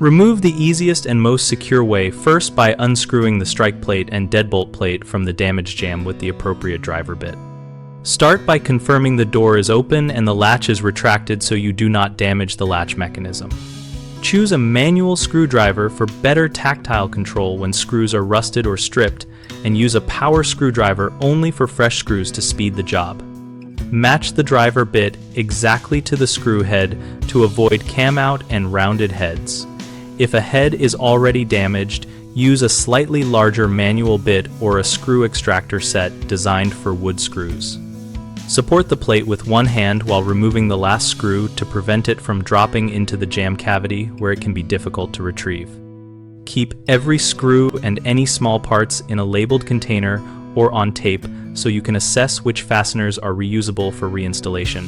Remove the easiest and most secure way first by unscrewing the strike plate and deadbolt plate from the damaged jamb with the appropriate driver bit. Start by confirming the door is open and the latch is retracted so you do not damage the latch mechanism. Choose a manual screwdriver for better tactile control when screws are rusted or stripped, and use a power screwdriver only for fresh screws to speed the job. Match the driver bit exactly to the screw head to avoid cam out and rounded heads. If a head is already damaged, use a slightly larger manual bit or a screw extractor set designed for wood screws. Support the plate with one hand while removing the last screw to prevent it from dropping into the jamb cavity where it can be difficult to retrieve. Keep every screw and any small parts in a labeled container or on tape so you can assess which fasteners are reusable for reinstallation.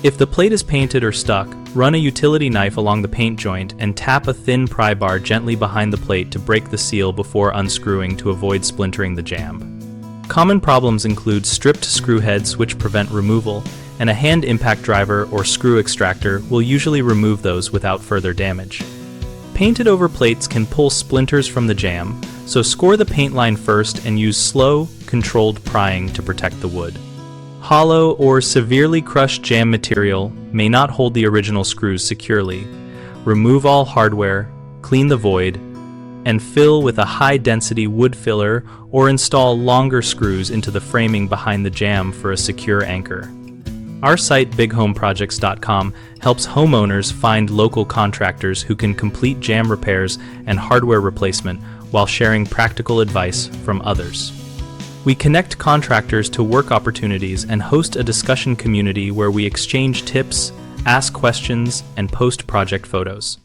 If the plate is painted or stuck, run a utility knife along the paint joint and tap a thin pry bar gently behind the plate to break the seal before unscrewing to avoid splintering the jamb. Common problems include stripped screw heads which prevent removal, and a hand impact driver or screw extractor will usually remove those without further damage. Painted over plates can pull splinters from the jamb, so score the paint line first and use slow, controlled prying to protect the wood. Hollow or severely crushed jamb material may not hold the original screws securely. Remove all hardware, clean the void, and fill with a high-density wood filler or install longer screws into the framing behind the jamb for a secure anchor. Our site, bighomeprojects.com, helps homeowners find local contractors who can complete jamb repairs and hardware replacement while sharing practical advice from others. We connect contractors to work opportunities and host a discussion community where we exchange tips, ask questions, and post project photos.